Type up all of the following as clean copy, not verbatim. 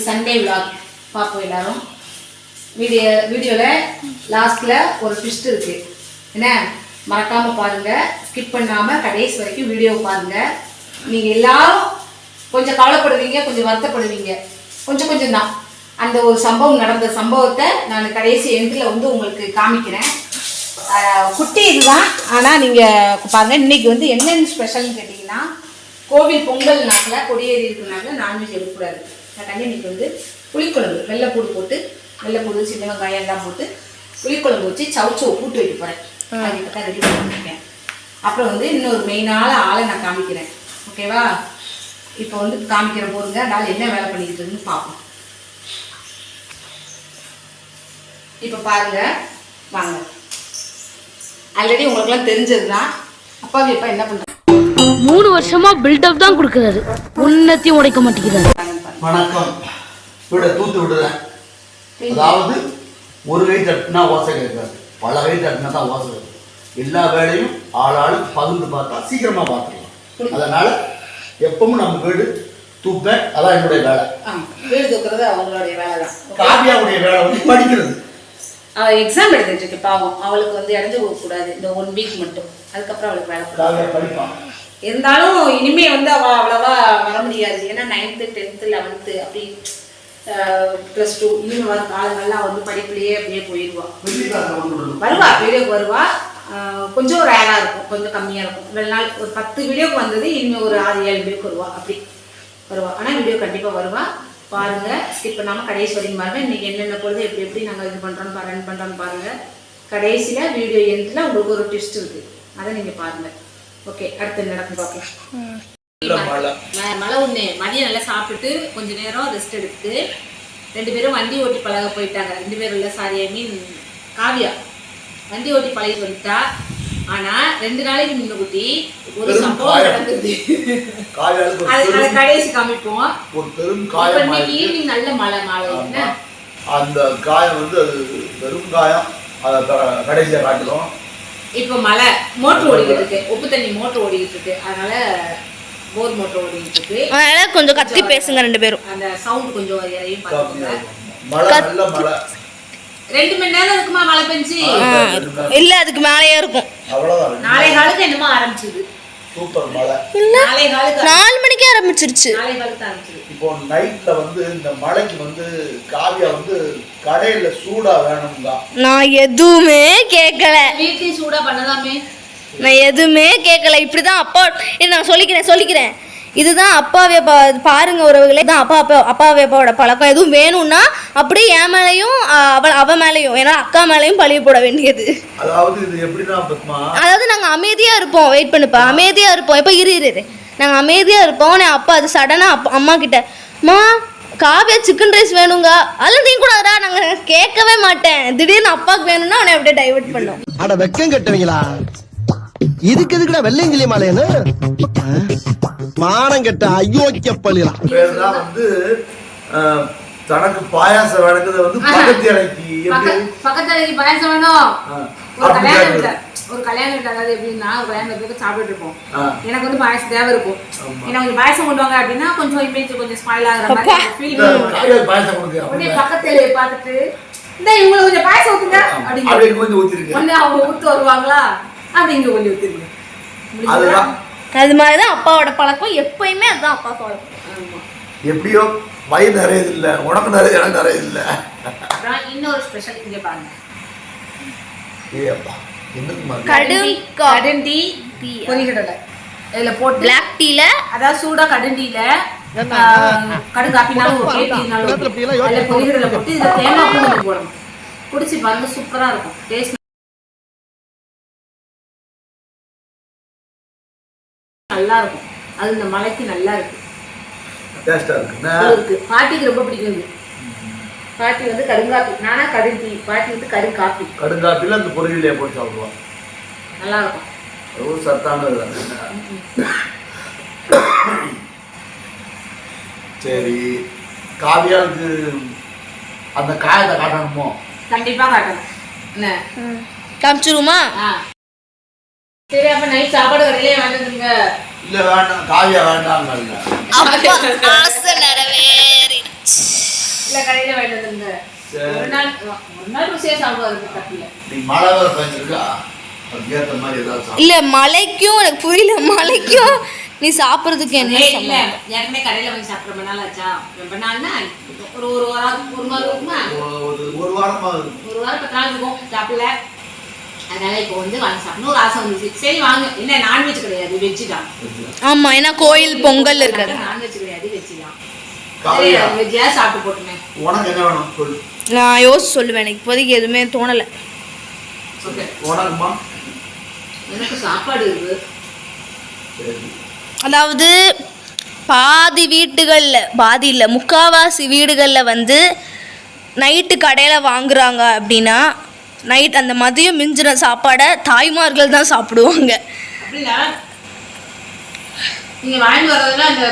Sunday vlog பார்ப்போம் எல்லாரும். வீடியோவில் லாஸ்ட்டில் ஒரு ட்விஸ்ட் இருக்குது. என்ன மறக்காமல் பாருங்கள், ஸ்கிப் பண்ணாமல் கடைசி வரைக்கும் வீடியோவை பாருங்கள். நீங்கள் எல்லாரும் கொஞ்சம் கவலைப்படுவீங்க, கொஞ்சம் வருத்தப்படுவீங்க, கொஞ்சம் தான். அந்த ஒரு சம்பவம் நடந்த சம்பவத்தை நான் கடைசி எண்டில் வந்து உங்களுக்கு காமிக்கிறேன். குட்டி இதுதான். ஆனால் நீங்கள் பாருங்கள், இன்றைக்கி வந்து என்னென்ன ஸ்பெஷல்னு கேட்டிங்கன்னா, கோவில் பொங்கல் நாட்டில் கொடியேறி இருக்கிறனால நான்வெஜ் எடுக்கக்கூடாது. அதுக்காக இன்றைக்கி வந்து புளிக்குழம்பு வெள்ளைப்பூடு போட்டு, வெள்ளைப்பூடு சின்ன வெங்காயம் எல்லாம் போட்டு புளிக்குழம்பு வச்சு சவுச்சோ கூட்டு வைக்க போகிறேன். அதுக்கு தான் ரெடி பண்ணியிருக்கேன். அப்புறம் வந்து இன்னொரு மெயினான ஆளை நான் காமிக்கிறேன். ஓகேவா? இப்போ வந்து காமிக்கிற போதுங்க, நாள் என்ன வேலை பண்ணிக்கிட்டு இருக்குன்னு பார்ப்போம். இப்போ பாருங்க, வாங்க. ஆல்ரெடி உங்களுக்குலாம் தெரிஞ்சது தான். அப்பாவி அப்பா என்ன பண்ணுறாங்க, 3 வருஷமா பில்டப் தான் கொடுக்குறாரு, உன்னத்தையும் உடைக்க மாட்டேங்கிறாரு. வணக்கம். விட தூத்து விடுறேன். அதாவது ஒரு கை தட்டினா ஓசை கேட்காது, பல கை தட்டினா தான் ஓசை கேட்கும். எல்லா வேலையும் ஆளாளுக்கு பகிர்ந்து பார்த்தா சீக்கிரமா பார்த்துக்கலாம். அதனால எப்பவும் நம்ம வீடு தூப்பேன். அதான் என்னுடைய வேலை. வீடு தூக்குறது அவங்களுடைய வேலை தான். காவியாவுடைய வேலை வந்து படிக்கிறது. அவள் எக்ஸாம் எழுதிட்டு இருக்கு பாவம். அவளுக்கு வந்து இடைஞ்சு போகக்கூடாது இந்த 1 வீக் மட்டும். அதுக்கப்புறம் அவளுக்கு வேலை படிப்பான். இருந்தாலும் இனிமே வந்து அவள் அவ்வளவா வர முடியாது. ஏன்னா 9th 10th 11th அப்படி +2 இனிமே வர காலங்கள்லாம் வந்து படிப்புலேயே அப்படியே போயிடுவாள். வருவா, வீடியோக்கு வருவா. கொஞ்சம் ரேராக இருக்கும், கொஞ்சம் கம்மியாக இருக்கும். இவ்வளோ நாள் ஒரு 10 வீடியோக்கு வந்தது, இனிமேல் ஒரு 6-7 வீடியோக்கு வருவா. அப்படி வருவா. ஆனால் வீடியோ கண்டிப்பாக வருவா. பாருங்கள், ஸ்கிப் பண்ணாமல் கடைசி வரைக்கும் பாருங்கள். இன்றைக்கி என்னென்ன பொழுது எப்படி நாங்கள் இது பண்ணுறோன்னு ரன் பண்ணுறோன்னு பாருங்கள். கடைசியில் வீடியோ எண்டில் உங்களுக்கு ஒரு ட்விஸ்ட் இருக்குது, அதை நீங்கள் பாருங்கள். ஓகே, அடுத்து நடக்கும் பார்க்கலாம். மழை ஒன்று மதியம் நல்லா சாப்பிட்டுட்டு கொஞ்சம் நேரம் ரெஸ்ட் எடுத்துட்டு 2 பேரும் வண்டி ஓட்டி பழக போயிட்டாங்க. 2 பேரும் இல்லை, சாரி, ஐ மீன் காவியா வண்டி ஓட்டி பழகி வந்துட்டா. ஆனால் 2 நாளைக்கு முன்னுக்குட்டி ஒரு சம்பவம் நடந்தது. அதை கடைசி காமிப்போம். ஒரு பெரும் காயம். ஈவினிங் நல்ல மழை அந்த காயம் வந்து அது பெரும் காயம். அதை கடைசியாக காட்டுறோம். இப்போ மழை மோட்டர் ஓடிக்கிட்டு இருக்கு, உப்பு தண்ணி மோட்டர் ஓடிக்கிட்டு இருக்கு. அதனால போர் மோட்டர் ஓடிக்கிட்டு இருக்கு. அதனால கொஞ்சம் கத்தி பேசுங்க 2 பேரும். அந்த சவுண்ட் கொஞ்சம் இறையும் பார்த்துக்கோங்க. மழை நல்ல மழை. 2 மணி நேரம் இருக்குமா மழை பெஞ்சு? இல்ல, அதுக்கு மேலேயே இருக்கும். அவ்வளவுதான். 4 காலுக்கு என்னமோ ஆரம்பிச்சது. சூப்பர் மழை. 4 மணிக்கே ஆரம்பிச்சிருச்சு. 4 காலுக்கு ஆரம்பிச்சது. இப்போ நைட்ல வந்து இந்த மழைக்கு வந்து காவியா வந்து கடையில சூடா வேணும்தா. நான் எதுவுமே கேட்கல. வீட்லயும் சூடா பண்ணலாமே. நான் எதுவுமே கேட்கல. இப்படிதான் அப்பா, நான் சொல்லிக்கிறேன். இதுதான் அப்பாவே பாருங்க உறவுகளே, தான் அப்பாவே அப்பாவோட பழக்கம். எதுவும் வேணும்னா அப்படியே என் மேலையும் அவ மேலையும், ஏன்னா அக்கா மேலையும் பழிய போட வேண்டியது. அதாவது இது எப்படின்னா பத்மா, அதாவது நாங்க அமைதியா இருப்போம். வெயிட் பண்ணுப்பா, அமைதியா இருப்போம். இப்ப இரு நாங்க அமைதியா இருப்போம். அப்பா அது சடனா அம்மா கிட்ட, மா காவியா சிக்கன் ரைஸ் வேணுங்க, அதெல்லாம் நீ கூடாதா, நாங்க கேட்கவே மாட்டேன். திடீர்னு அப்பாவுக்கு வேணும்னா அவனை அப்படியே டைவர்ட் பண்ணோம். அட வெக்கம் கட்டுவீங்களா? இதுக்கு எதுக்குடா வெள்ளையங்கிலி மாலையன்னு மானம் கெட்ட அயோக்கிய பள்ளிலாம் வந்து தனக்கு பாயாசம் வேணுங்கிறது வந்து பக்கத்து அறைக்கு பாயாசம் வேணும். ஒரு கல்யாணம் வீட்டு, அதாவது எப்படின்னா ஒரு கல்யாணம் வீட்டுக்கு சாப்பிட்டு இருப்போம். எனக்கு வந்து பாயசம் தேவை இருக்கும். எனக்கு கொஞ்சம் பாயசம் கொண்டு வாங்க அப்படின்னா கொஞ்சம் இமேஜ் கொஞ்சம் ஸ்மைல் ஆகுற மாதிரி ஃபீல் பண்ணுவோம். பக்கத்துல பார்த்துட்டு இந்த இவங்களுக்கு கொஞ்சம் பாயசம் ஊத்துங்க அப்படின்னு கொஞ்சம் அவங்க ஊத்து வருவாங்களா, அப்படி இங்க கொஞ்சம் ஊத்திருங்க. அது மாதிரிதான் அப்பாவோட பழக்கம். எப்பயுமே அதுதான் அப்பா பழக்கம். எப்படியோ வயிறு நிறையது இல்லை, உனக்கு நிறைய, எனக்கு நிறைய இல்லை. இன்னொரு ஸ்பெஷல் இங்க பாருங்க. கடும் டீ பொரிகடலை இதுல போட்டு, பிளாக் டீல, அதாவது சூடா கடும் டீல கடும் காப்பினாலும் ஓகே, டீனாலும் அதுல பொரிகடலை போட்டு இதுல தேங்காய் பூ கொஞ்சம் போடணும். குடிச்சு பாருங்க, சூப்பரா இருக்கும். டேஸ்ட் நல்லா இருக்கும். அது இந்த மலைக்கு நல்லா இருக்கு, டேஸ்டா இருக்கு. பாட்டிக்கு ரொம்ப பிடிக்கும். பாட்டி வந்து கடுங்காப்பி, நானா கடும் டீ, பாட்டி வந்து கடுங்காப்பி. கடுங்காப்பில அந்த பொரியலையே போட்டு சாப்பிடுவோம், நல்லா இருக்கும். அது சத்தானது. சரி, காவியாவுக்கு அந்த காயத்தை காட்டணுமோ? கண்டிப்பா காட்டணும். என்ன காமிச்சிருமா? சரி, அப்ப நைட் சாப்பாடு கடையிலே வாங்கிடுங்க. இல்ல வேண்டாம், காவியா வேண்டாம். ஆசை நிறைவேறிடுச்சு. இல்ல கடையில வாங்கிட்டு வந்துருங்க. ஒரு நாள் ருசியா சாப்பிடுவாரு தப்பில்ல. நீ மழை வர பெஞ்சிருக்கா அதுக்கேற்ற மாதிரி ஏதாவது இல்ல மலைக்கும் எனக்கு புரியல, மலைக்கும் நீ சாப்பிட்றதுக்கு என்ன இல்ல சம்பந்தம்? ஏற்கனவே கடையில வாங்கி சாப்பிட்ற ரொம்ப நாள் ஆச்சா? ரொம்ப நாள்னா ஒரு வாரம் இருக்குமா? ஒரு வாரமா ஒரு வாரம் 10 நாள் இருக்கும் சாப்பிடல. அதனால இப்போ வந்து வாங்கி சாப்பிடணும் ஒரு ஆசை வந்துச்சு. சரி வாங்க. என்ன நான்வெஜ் கிடையாது, வெஜ் தான். ஆமா, ஏன்னா கோயில் பொங்கல் இருக்காது. நான்வெஜ் கிடையாது, வெஜ் தான். காலையா? வெஜ்ஜா சாப்பிட்டு போட்டுமே. உனக்கு என்ன வேணும் சொல்லு. நான் யோசிச்சு சொல்லுவேன், எனக்கு இப்போதைக்கு எதுவுமே தோணலை. உனக்குமா? எனக்கு சாப்பாடு இருக்கு. அதாவது பாதி வீட்டுகளில், பாதி இல்லை முக்காவாசி வீடுகளில் வந்து நைட்டு கடையில் வாங்குறாங்க அப்படின்னா நைட் அந்த மதியம் மிஞ்சின சாப்பாடை தாய்மார்கள் தான் சாப்பிடுவாங்க. அப்படின்னா நீங்க வாங்கி வர்றதுல அந்த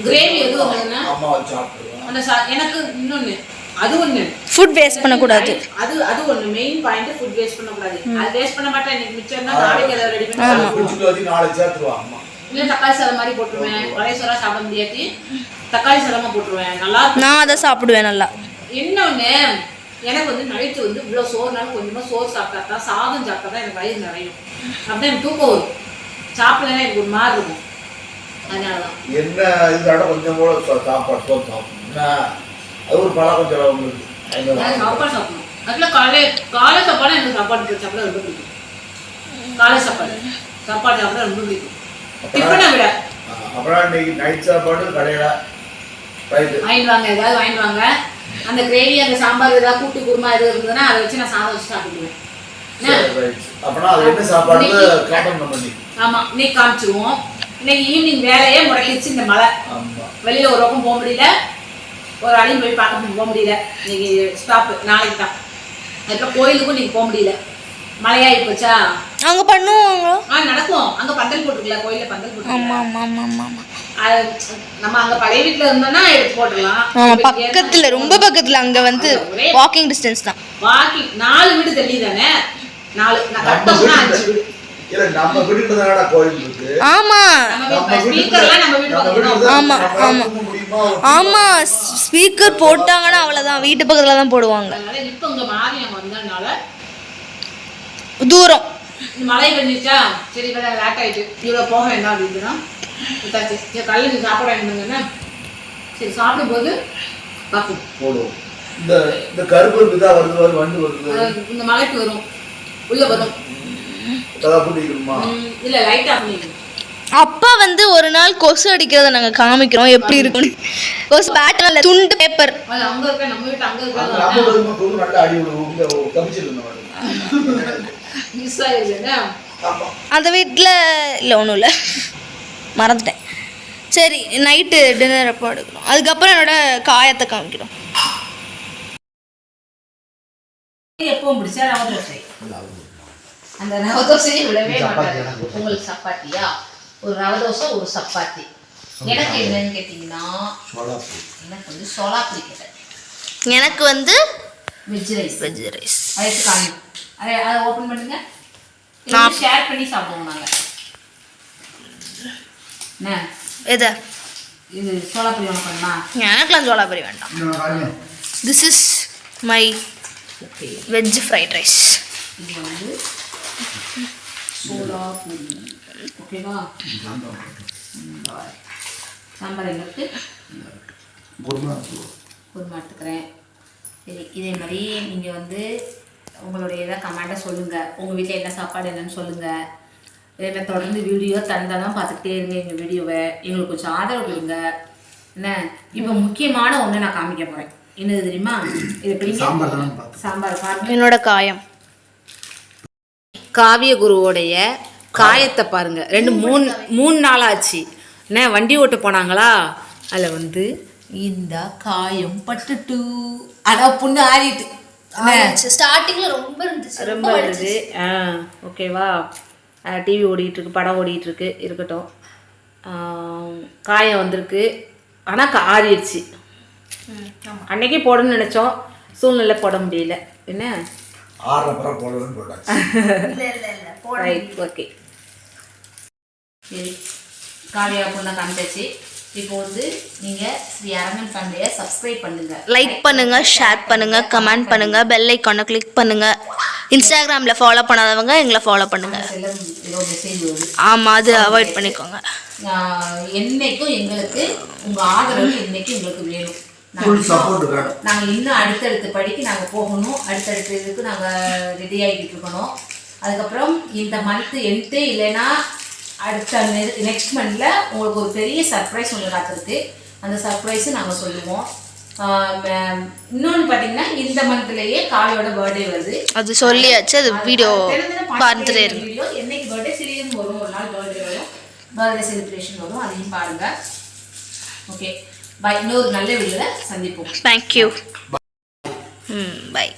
கிரேவி எதுவும் வந்ததுன்னா அம்மா வச்சு சாப்பிடுவேன். அந்த எனக்கு இன்னொன்னு அது ஒண்ணு ஃபுட் வேஸ்ட் பண்ணக்கூடாது. அது ஒண்ணு மெயின் பாயிண்ட். ஃபுட் வேஸ்ட் பண்ணக்கூடாது. அது வேஸ்ட் பண்ண மாட்டேன். இன்னைக்கு மிச்சம் தான் நாளைக்கு அதை ரெடி பண்ணி குடிச்சிட்டு வந்து நாளைக்கு சேர்த்துருவா அம்மா. இல்லை தக்காளி சாதம் மாதிரி போட்டுருவேன். பழைய சோறா சாப்பிட முடியாட்டி தக்காளி சாதமா போட்டுருவேன். நல்லா நான் அதை சாப்பிடுவேன் நல்லா. இன்னொன்னு எனக்கு வந்து நைட்டு வந்து இவ்வளோ சோறுனாலும் கொஞ்சமா சோறு சாப்பிட்டா தான், சாதம் சாப்பிட்டா தான் எனக்கு வயிறு நிறையும். அப்படியே எனக்கு தூக்கம் வரும். சாப்பிடலன்னா எனக்கு ஒரு மாதிரி இருக்கும். அதனாலதான் என்ன இதோட கொஞ்சம் கூட சாப்பாடு சோறு சாப்பிடணும். அது ஒரு பழக்கம் சொல்ல உங்களுக்கு. சாப்பாடு சாப்பிடணும். அதுல காலை சாப்பாடு எனக்கு சாப்பாடு சாப்பிட ரொம்ப பிடிக்கும். காலை சாப்பாடு சாப்பிட ரொம்ப பிடிக்கும். டிஃபனை விட. அப்புறம் இன்னைக்கு நைட் சாப்பாடு கடையில வாங்கிட்டு வாங்க, ஏதாவது வாங்கிட்டு வாங்க. அந்த கிரேவி, அந்த சாம்பார், ஏதாவது கூட்டு குருமா எது இருந்ததுன்னா அதை வச்சு நான் சாதம் வச்சு சாப்பிடுவேன். அப்படின்னா அது என்ன சாப்பாடு காட்டணும் பண்ணி. ஆமா, இன்னைக்கு காமிச்சிருவோம். இன்னைக்கு ஈவினிங் வேலையே முடக்கிடுச்சு இந்த மழை. வெளியில ஒரு பக்கம் போக முடியல, ஒரு அழியும் போய் பார்க்க போக முடியல. இன்னைக்கு ஸ்டாப், நாளைக்கு தான். அதுக்கப்புறம் கோயிலுக்கும் இன்னைக்கு போக முடியல, மழையாயி போச்சா. அங்க பண்ணுவாங்க. நடக்கும். அங்க பந்தல் போட்டுருக்கல, கோயில பந்தல் ஆமா போட்டு. ஆமா ஆமா ஆமா. நம்ம அங்க பழைய வீட்டுல இருந்தோம்னா எடுத்து போட்டுடலாம். பக்கத்துல, ரொம்ப பக்கத்துல. அங்க வந்து வாக்கிங் டிஸ்டன்ஸ் தான். வாக்கிங் 4 வீடு தள்ளி தானே. 4 நான் கட்டோம்னா 5 வீடு. இல்ல நம்ம வீட்டுக்கு தான் கோயில் இருக்கு. ஆமா ஸ்பீக்கர்லாம் நம்ம வீட்டு பக்கத்துல. ஆமா ஆமா ஆமா, ஸ்பீக்கர் போட்டாங்கன்னா அவ்வளவுதான், வீட்டு பக்கத்துல தான் போடுவாங்க. அதனால இப்போ இங்க மாறி நம்ம வந்ததுனால தூரம் மழை பெஞ்சிச்சா. சரி வேற லேட் ஆயிட்டு இவ்வளவு போக வேண்டாம் அப்படின்னா விட்டாச்சு. சரி கல்ல நீ சாப்பாடு வாங்கிட்டுங்கன்னா சரி சாப்பிடும்போது பார்ப்போம் போடுவோம். இந்த கருப்பு இதா வருது, வண்டு வருது, இந்த மலைக்கு வரும், உள்ள வரும். இல்ல லைட்டா பண்ணிக்கணும். அப்பா வந்து ஒரு நாள் கொசு அடிக்கிறத நாங்க காமிக்கிறோம் எப்படி இருக்கும்னு. கொசு பேட்டர்ல துண்டு பேப்பர் அது அங்க இருக்க, நம்ம வீட்டு அங்க இருக்க நல்ல அடி தப்பிச்சிருந்தோம். மிஸ் ஆயிருச்சுன்னா அந்த வீட்டில் இல்லை, ஒன்றும் இல்லை, மறந்துட்டேன். சரி, நைட்டு டின்னர் அப்போ எடுக்கணும். அதுக்கப்புறம் என்னோட காயத்தை காமிக்கிறோம். எப்பவும் பிடிச்சா ரவை தோசை. அந்த ரவை தோசையை விடவே மாட்டாங்க. உங்களுக்கு சப்பாத்தியா? ஒரு ரவை தோசை, ஒரு சப்பாத்தி. எனக்கு என்னன்னு கேட்டீங்கன்னா எனக்கு வந்து சோளா பிடிக்கல. எனக்கு வந்து வெஜ் ரைஸ். அதை காமி அதை ஓப்பன் பண்ணுங்க. நான் ஷேர் பண்ணி சாப்பிடுவோம் நாங்கள். என்ன எது இது சோளாப்பொரி ஒன்று பண்ணா? எனக்குலாம் சோளாப்பொரி வேண்டாம். This is my veg fried rice. இது வந்து சோளாப்பொரி. ஓகேவா? சாம்பார் எங்களுக்கு குருமா எடுத்துக்கிறேன். சரி, இதே மாதிரி நீங்கள் வந்து உங்களுடைய இதை கமெண்ட்டை சொல்லுங்கள். உங்கள் வீட்டில் என்ன சாப்பாடு என்னன்னு சொல்லுங்கள். இதே தொடர்ந்து வீடியோ தந்தாலும் பார்த்துக்கிட்டே இருங்க எங்கள் வீடியோவை. எங்களுக்கு கொஞ்சம் ஆதரவு கொடுங்க. என்ன இப்போ முக்கியமான ஒன்று நான் காமிக்க போகிறேன். என்னது தெரியுமா? இது சாம்பார் பாருங்க. என்னோட காயம் காவிய குருவோடைய காயத்தை பாருங்க. 2-3 நாள் ஆச்சு. என்ன வண்டி ஓட்ட போனாங்களா, அதில் வந்து இந்த காயம் பட்டுட்டு ஆனால் புண்ணு ஆறிட்டு. ஸ்டார்டிங்ல ரொம்ப இருந்துச்சு. ஓகேவா? டிவி ஓடிட்டுருக்கு, படம் ஓடிட்டுருக்கு, இருக்கட்டும். காயம் வந்திருக்கு, ஆனால் ஆறிடுச்சு. அன்னைக்கே போடணும்னு நினச்சோம், சூழ்நிலை போட முடியல. என்ன ஓகே, சரி. காவியா பொண்ணை காமிச்சாச்சு. இப்போ வந்து நீங்கள் ஸ்ரீ அரங்கன் ஃபேமிலியை சப்ஸ்கிரைப் பண்ணுங்க, லைக் பண்ணுங்க, ஷேர் பண்ணுங்க, கமெண்ட் பண்ணுங்க, பெல் ஐக்கானை கிளிக் பண்ணுங்க. இன்ஸ்டாகிராமில் ஃபாலோ பண்ணாதவங்க எங்களை ஃபாலோ பண்ணுங்க. செல்லம் ஏதோ மெசேஜ் வருது. ஆமாம், அது அவாய்ட் பண்ணிக்கோங்க. என்னைக்கும் எங்களுக்கு உங்கள் ஆதரவு என்னைக்கும் எங்களுக்கு வேணும். ஃபுல் சப்போர்ட் வேணும். நாங்கள் இன்னும் அடுத்தடுத்த படிக்கு நாங்கள் போகணும், அடுத்தடுத்த இதுக்கு நாங்கள் ரெடி ஆகிட்டு இருக்கணும். அதுக்கப்புறம் இந்த மந்த்து எண்டே இல்லைன்னா அடுத்த நெக்ஸ்ட் மந்த்தில் உங்களுக்கு ஒரு பெரிய சர்ப்ரைஸ் ஒன்று காத்திருக்கு. அந்த சர்ப்ரைஸை நாங்கள் சொல்லுவோம். இன்னொன்று பார்த்தீங்கன்னா இந்த மந்த்லேயே காளியோட பர்த்டே வருது. அது சொல்லியாச்சு, அது வீடியோ பார்த்துட்டே இருக்கு. வீடியோ என்னைக்கு பர்த்டே சிறிது வரும், ஒரு நாள் பர்த்டே வரும், பர்த்டே செலிப்ரேஷன் வரும், அதையும் பாருங்கள். ஓகே, பாய். இன்னொரு நல்ல வீடியோவில் சந்திப்போம். தேங்க்யூ. பை.